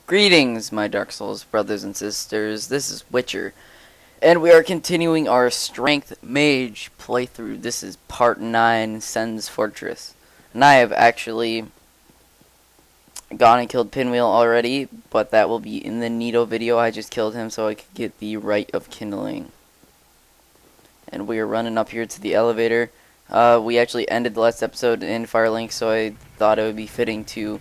Greetings, my Dark Souls brothers and sisters. This is Witcher, and we are continuing our Strength Mage playthrough. This is part 9, Sen's Fortress. And I have actually gone and killed Pinwheel already, but that will be in the Nito video. I just killed him so I could get the Rite of Kindling. And we are running up here to the elevator. We actually ended the last episode in Firelink, so I thought it would be fitting to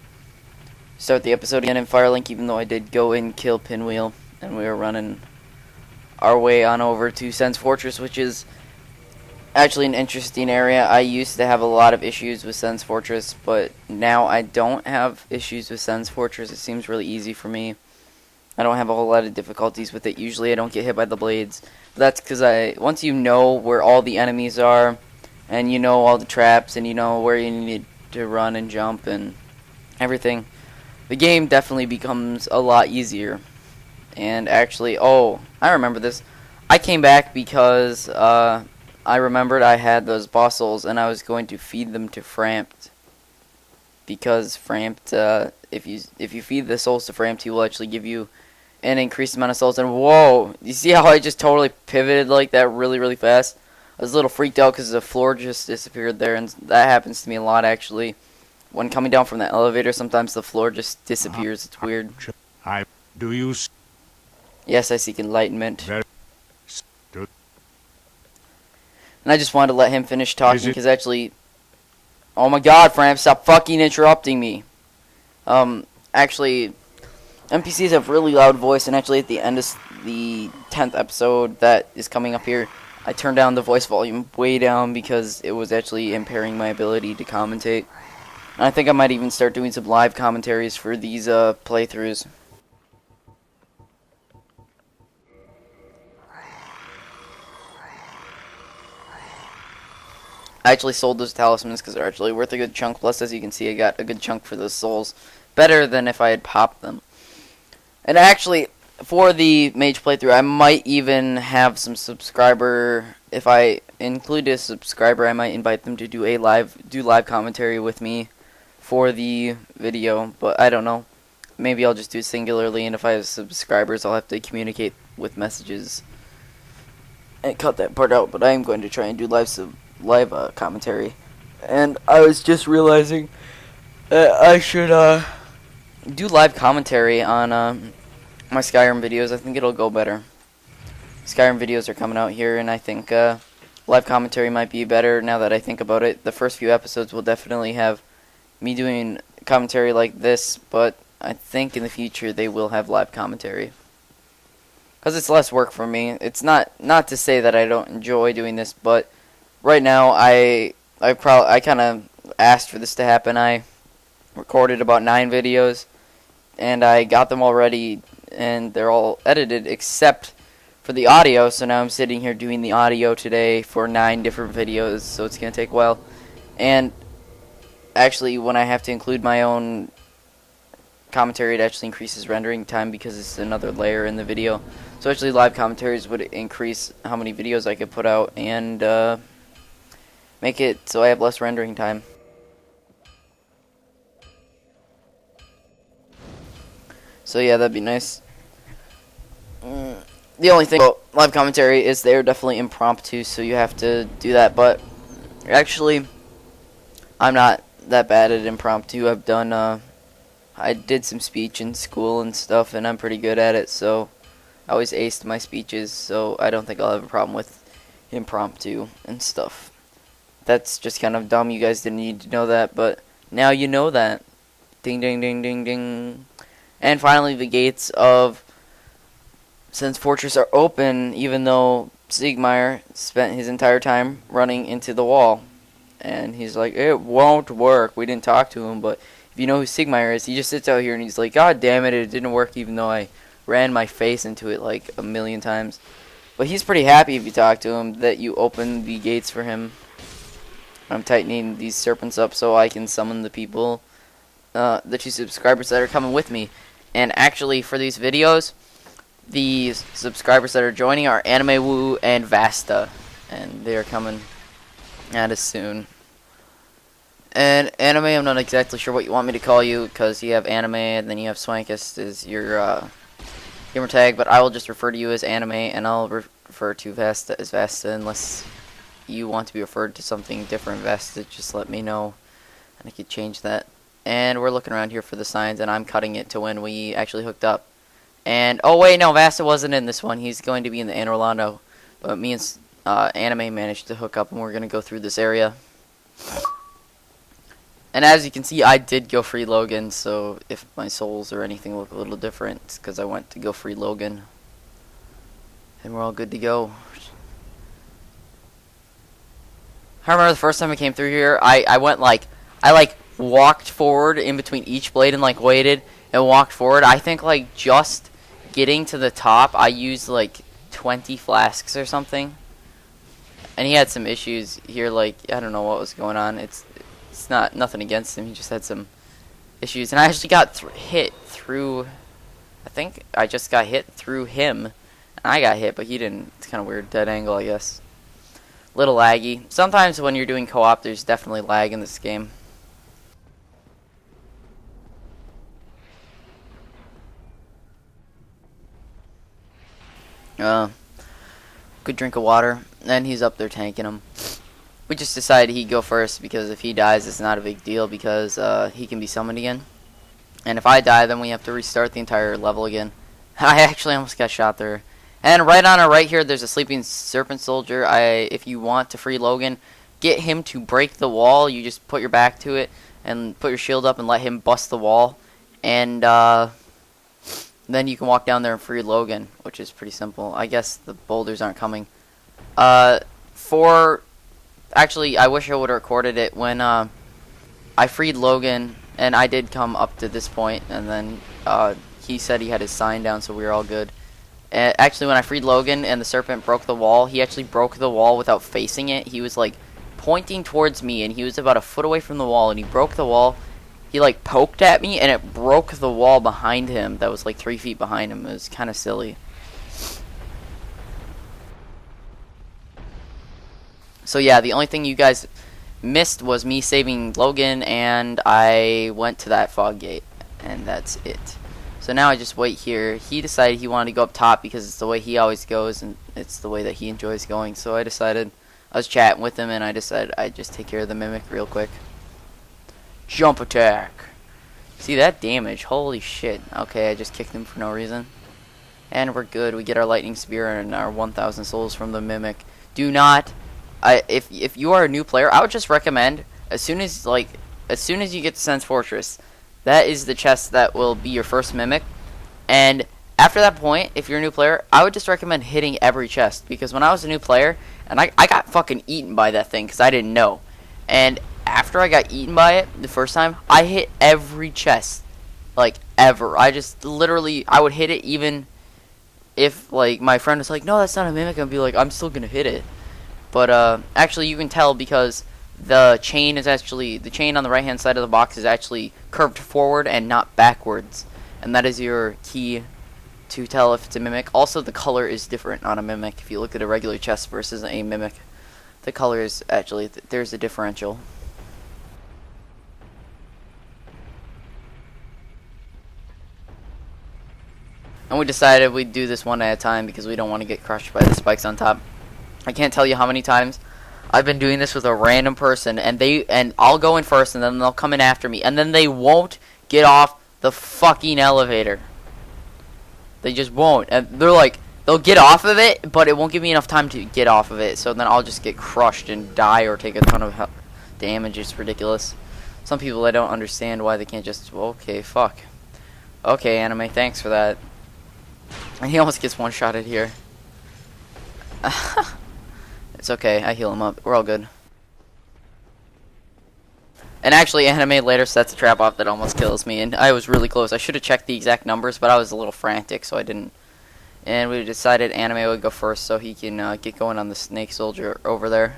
start the episode again in Firelink, even though I did go and kill Pinwheel. And we are running our way on over to Sen's Fortress, which is actually an interesting area. I used to have a lot of issues with Sen's Fortress, but now I don't have issues with Sen's Fortress. It seems really easy for me. I don't have a whole lot of difficulties with it. Usually I don't get hit by the blades. But that's because once you know where all the enemies are, and you know all the traps, and you know where you need to run and jump and everything, the game definitely becomes a lot easier. And actually, oh, I remember this. I came back because I remembered I had those boss souls, and I was going to feed them to Frampt. Because Frampt, if you feed the souls to Frampt, he will actually give you an increased amount of souls. And whoa, you see how I just totally pivoted like that really, really fast? I was a little freaked out because the floor just disappeared there, and that happens to me a lot actually. When coming down from the elevator, sometimes the floor just disappears. It's weird. Do you? Yes, I seek enlightenment. Very And I just wanted to let him finish talking because actually, oh my God, Fram, stop fucking interrupting me. Actually, NPCs have really loud voice, and actually at the end of the 10th episode that is coming up here, I turned down the voice volume way down because it was actually impairing my ability to commentate. And I think I might even start doing some live commentaries for these playthroughs. I actually sold those talismans because they're actually worth a good chunk. Plus, as you can see, I got a good chunk for those souls. Better than if I had popped them. And actually, for the Mage playthrough, I might even have some subscriber. If I include a subscriber, I might invite them to do live commentary with me for the video, but I don't know. Maybe I'll just do it singularly, and if I have subscribers, I'll have to communicate with messages and cut that part out. But I am going to try and do live commentary. And I was just realizing that I should do live commentary on my Skyrim videos. I think it'll go better. Skyrim videos are coming out here, and I think live commentary might be better now that I think about it. The first few episodes will definitely have me doing commentary like this, but I think in the future they will have live commentary. Because it's less work for me. It's not to say that I don't enjoy doing this, but right now I kind of asked for this to happen. I recorded about 9 videos, and I got them all ready, and they're all edited except for the audio. So now I'm sitting here doing the audio today for 9 different videos, so it's going to take a while. And actually, when I have to include my own commentary, it actually increases rendering time because it's another layer in the video. So actually, live commentaries would increase how many videos I could put out and make it so I have less rendering time. So yeah, that'd be nice. The only thing about live commentary is they're definitely impromptu, so you have to do that. But actually, I'm not that bad at impromptu. I did some speech in school and stuff, and I'm pretty good at it, so I always aced my speeches, so I don't think I'll have a problem with impromptu and stuff. That's just kind of dumb. You guys didn't need to know that, but now you know that. Ding, ding, ding, ding, ding. And finally, the gates of Sen's Fortress are open, even though Sigmar spent his entire time running into the wall. And he's like, it won't work. We didn't talk to him, but if you know who Sigmar is, he just sits out here and he's like, God damn it, it didn't work even though I ran my face into it like a million times. But he's pretty happy if you talk to him that you open the gates for him. I'm tightening these serpents up so I can summon the people, the 2 subscribers that are coming with me. And actually, for these videos, the subscribers that are joining are Animaywoo and Vasta. And they're coming at us soon. And Anime, I'm not exactly sure what you want me to call you, because you have Anime, and then you have Swankest as your gamer tag, but I will just refer to you as Anime, and I'll refer to Vasta as Vasta, unless you want to be referred to something different, Vasta, just let me know, and I could change that. And we're looking around here for the signs, and I'm cutting it to when we actually hooked up. And, oh wait, no, Vasta wasn't in this one, he's going to be in the Anor Londo, but me and Anime managed to hook up, and we're going to go through this area. And as you can see, I did go free Logan, so if my souls or anything look a little different, it's because I went to go free Logan. And we're all good to go. I remember the first time I came through here, I went like, I walked forward in between each blade and like waited and walked forward. I think like just getting to the top, I used like 20 flasks or something. And he had some issues here, like, I don't know what was going on. It's not nothing against him. He just had some issues, and I actually got hit through. I think I just got hit through him, and I got hit, but he didn't. It's kind of weird, dead angle, I guess. Little laggy. Sometimes when you're doing co-op, there's definitely lag in this game. Good drink of water, and he's up there tanking him. We just decided he'd go first because if he dies, it's not a big deal because he can be summoned again. And if I die, then we have to restart the entire level again. I actually almost got shot there. And right on our right here, there's a sleeping serpent soldier. If you want to free Logan, get him to break the wall. You just put your back to it and put your shield up and let him bust the wall. And then you can walk down there and free Logan, which is pretty simple. I guess the boulders aren't coming. Actually, I wish I would have recorded it when I freed Logan, and I did come up to this point, and then he said he had his sign down, so we were all good. Actually, when I freed Logan and the serpent broke the wall, he actually broke the wall without facing it. He was, like, pointing towards me, and he was about a foot away from the wall, and he broke the wall. He, like, poked at me, and it broke the wall behind him that was, like, 3 feet behind him. It was kind of silly. So yeah, the only thing you guys missed was me saving Logan, and I went to that fog gate, and that's it. So now I just wait here. He decided he wanted to go up top because it's the way he always goes, and it's the way that he enjoys going. So I decided, I was chatting with him, and I decided I'd just take care of the mimic real quick. Jump attack. See that damage? Holy shit. Okay, I just kicked him for no reason. And we're good. We get our lightning spear and our 1,000 souls from the mimic. Do not... if you are a new player, I would just recommend as soon as you get to Sense Fortress, that is the chest that will be your first mimic. And after that point, if you're a new player, I would just recommend hitting every chest, because when I was a new player, and I got fucking eaten by that thing because I didn't know. And after I got eaten by it the first time, I hit every chest, like ever. I just literally I would hit it even if like my friend was like, "No, that's not a mimic," I'd be like, "I'm still gonna hit it." But actually you can tell because the chain on the right hand side of the box is actually curved forward and not backwards. And that is your key to tell if it's a mimic. Also, the color is different on a mimic. If you look at a regular chest versus a mimic, the color is actually, there's a differential. And we decided we'd do this one at a time because we don't want to get crushed by the spikes on top. I can't tell you how many times I've been doing this with a random person, and I'll go in first, and then they'll come in after me, and then they won't get off the fucking elevator. They just won't, and they're like, they'll get off of it, but it won't give me enough time to get off of it, so then I'll just get crushed and die or take a ton of damage. It's ridiculous. Some people, I don't understand why they can't just, okay, fuck. Okay, Anime, thanks for that. And he almost gets one-shotted here. It's okay, I heal him up. We're all good. And actually, Anime later sets a trap off that almost kills me, and I was really close. I should have checked the exact numbers, but I was a little frantic, so I didn't. And we decided Anime would go first so he can get going on the snake soldier over there.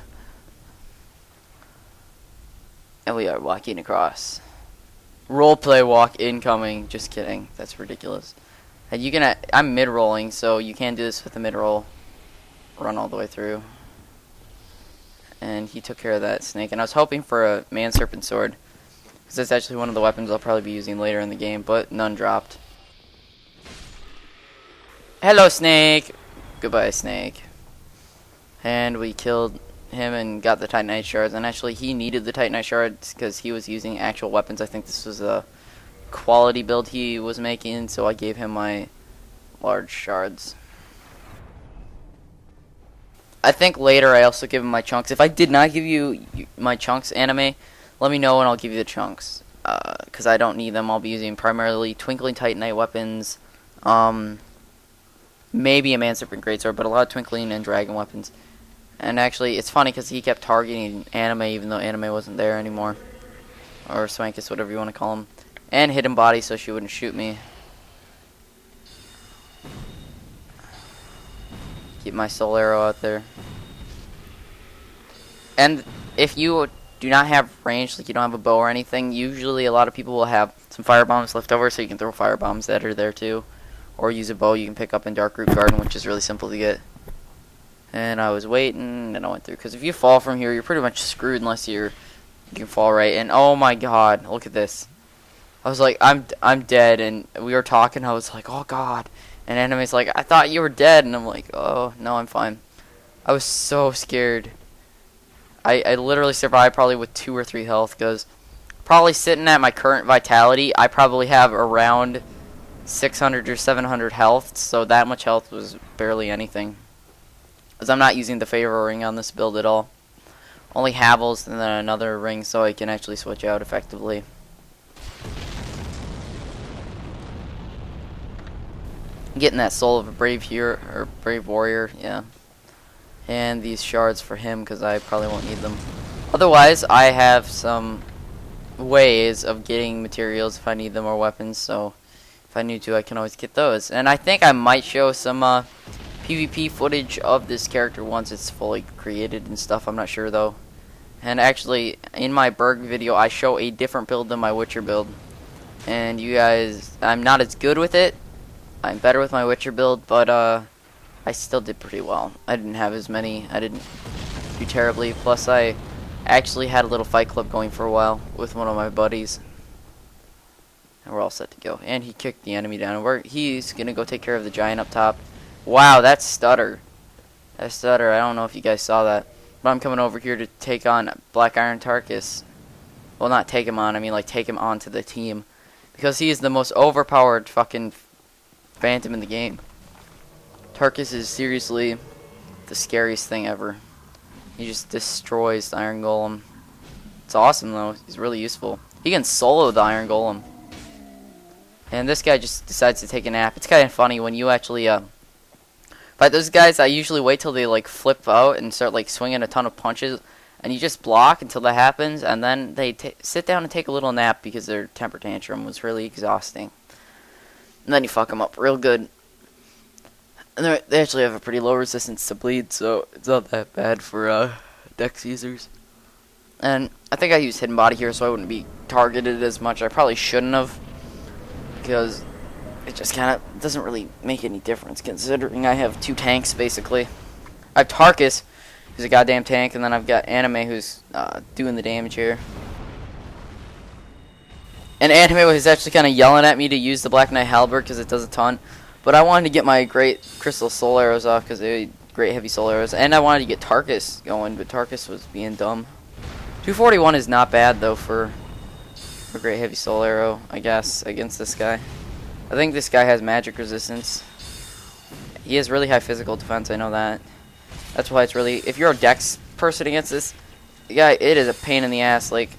And we are walking across. Roleplay walk incoming. Just kidding. That's ridiculous. And I'm mid-rolling, so you can do this with a mid-roll. Run all the way through. and he took care of that snake. And I was hoping for a man serpent sword, because that's actually one of the weapons I'll probably be using later in the game, but none dropped. Hello, snake! Goodbye, snake. And we killed him and got the Titanite shards, and actually he needed the Titanite shards because he was using actual weapons. I think this was a quality build he was making, so I gave him my large shards. I think later I also give him my chunks. If I did not give you my chunks, anime, let me know and I'll give you the chunks, because I don't need them. I'll be using primarily Twinkling Titanite weapons, maybe a Man Serpent Greatsword, but a lot of Twinkling and Dragon weapons. And actually, it's funny because he kept targeting Anime even though Anime wasn't there anymore. Or Swankest, whatever you want to call him. And Hidden Body so she wouldn't shoot me. Keep my soul arrow out there. And if you do not have range, like you don't have a bow or anything, usually a lot of people will have some fire bombs left over, so you can throw fire bombs that are there too. Or use a bow you can pick up in Dark Root Garden, which is really simple to get. And I was waiting, and I went through. Because if you fall from here, you're pretty much screwed unless you can fall right. And oh my god, look at this. I was like, I'm dead. And we were talking. I was like, oh god. And Anime's like, I thought you were dead. And I'm like, oh no, I'm fine. I was so scared. I literally survived probably with 2 or 3 health. Because probably sitting at my current vitality, I probably have around 600 or 700 health. So that much health was barely anything. Because I'm not using the favor ring on this build at all. Only Havels and then another ring so I can actually switch out effectively. Getting that soul of a brave hero, or brave warrior, yeah. And these shards for him because I probably won't need them. Otherwise, I have some ways of getting materials if I need them or weapons, so if I need to, I can always get those. And I think I might show some PvP footage of this character once it's fully created and stuff. I'm not sure though. And actually, in my Berg video, I show a different build than my Witcher build. And you guys, I'm not as good with it. I'm better with my Witcher build, but I still did pretty well. I didn't have as many. I didn't do terribly. Plus, I actually had a little fight club going for a while with one of my buddies. And we're all set to go. And he kicked the enemy down. And he's gonna go take care of the giant up top. Wow, that's stutter. That stutter, I don't know if you guys saw that. But I'm coming over here to take on Black Iron Tarkus. Well, not take him on, I mean like take him onto the team. Because he is the most overpowered fucking phantom in the game. Tarkus is seriously the scariest thing ever. He just destroys the Iron Golem. It's awesome though, he's really useful. He can solo the Iron Golem. And this guy just decides to take a nap. It's kind of funny when you actually fight those guys. I usually wait till they like flip out and start like swinging a ton of punches, and you just block until that happens, and then they sit down and take a little nap because their temper tantrum was really exhausting. And then you fuck them up real good. And they actually have a pretty low resistance to bleed, so it's not that bad for Dex users. And I think I used Hidden Body here so I wouldn't be targeted as much. I probably shouldn't have, because it just kind of doesn't really make any difference considering I have 2 tanks basically. I have Tarkus, who's a goddamn tank, and then I've got Anime, who's doing the damage here. And Anime was actually kind of yelling at me to use the Black Knight Halberd because it does a ton. But I wanted to get my great crystal soul arrows off because they great heavy soul arrows. And I wanted to get Tarkus going, but Tarkus was being dumb. 241 is not bad though for a great heavy soul arrow, I guess, against this guy. I think this guy has magic resistance. He has really high physical defense, I know that. That's why it's really, if you're a Dex person against this guy, it is a pain in the ass. Like,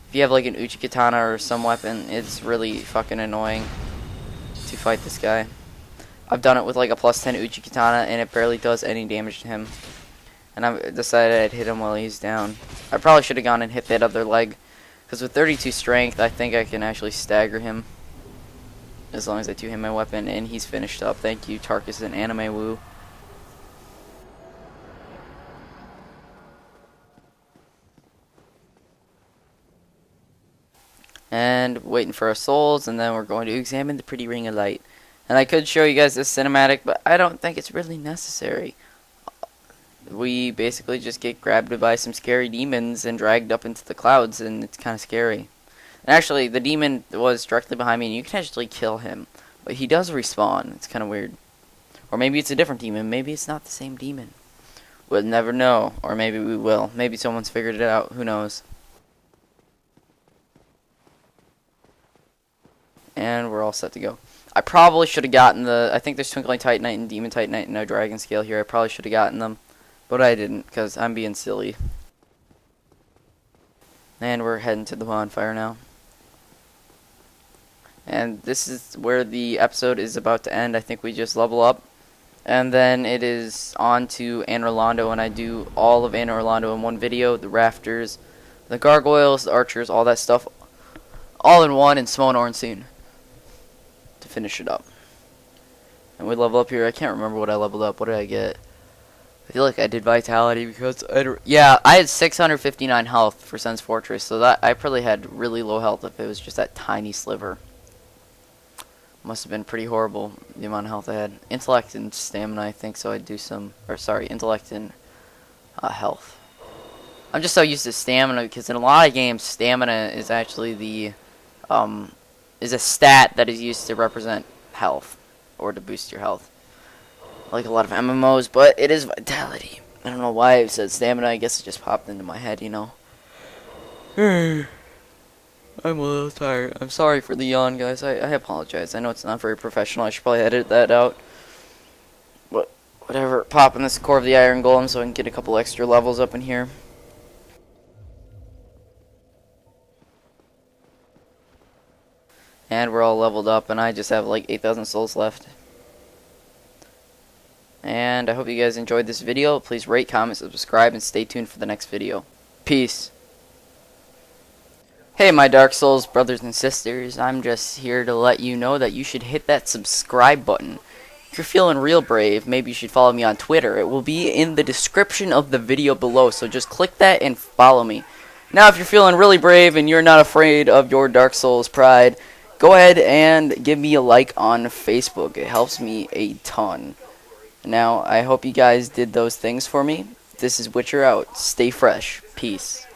if you have like an Uchi Katana or some weapon, it's really fucking annoying to fight this guy. I've done it with like a plus 10 Uchi Katana and it barely does any damage to him. And I decided I'd hit him while he's down. I probably should have gone and hit that other leg, because with 32 strength, I think I can actually stagger him. As long as I 2-hit my weapon, and he's finished up. Thank you, Tarkus and Animaywoo. And waiting for our souls, and then we're going to examine the pretty ring of light. And I could show you guys this cinematic, but I don't think it's really necessary. we basically just get grabbed by some scary demons and dragged up into the clouds, and it's kind of scary. And actually, the demon was directly behind me, and you can actually kill him. But he does respawn. It's kind of weird. Or maybe it's a different demon. Maybe it's not the same demon. We'll never know. Or maybe we will. Maybe someone's figured it out. Who knows? And we're all set to go. I probably should have gotten the... I think there's Twinkling Titanite and Demon Titanite and no Dragon Scale here. I probably should have gotten them. But I didn't, because I'm being silly. And we're heading to the bonfire now. And this is where the episode is about to end. I think we just level up. And then it is on to Anor Londo, and I do all of Anor Londo in one video. The rafters, the gargoyles, the archers, all that stuff. All in one in Smoan Ornstein. To finish it up. And we level up here. I can't remember what I leveled up. What did I get? I feel like I did Vitality because I had 659 health for Sen's Fortress, so that I probably had really low health if it was just that tiny sliver. Must have been pretty horrible, the amount of health I had. Intellect and stamina, I think, so I'd do some... Or, sorry, intellect and health. I'm just so used to stamina, because in a lot of games, stamina is actually the... is a stat that is used to represent health. Or to boost your health. Like a lot of MMOs, but it is Vitality. I don't know why it said stamina, I guess it just popped into my head, you know. I'm a little tired. I'm sorry for the yawn, guys. I apologize. I know it's not very professional. I should probably edit that out. But whatever. Popping this core of the Iron Golem so I can get a couple extra levels up in here. And we're all leveled up, and I just have like 8,000 souls left. And I hope you guys enjoyed this video. Please rate, comment, subscribe, and stay tuned for the next video. Peace. Hey my Dark Souls brothers and sisters, I'm just here to let you know that you should hit that subscribe button. If you're feeling real brave, maybe you should follow me on Twitter. It will be in the description of the video below, so just click that and follow me. Now if you're feeling really brave and you're not afraid of your Dark Souls pride, go ahead and give me a like on Facebook. It helps me a ton. Now, I hope you guys did those things for me. This is Witcher out. Stay fresh. Peace.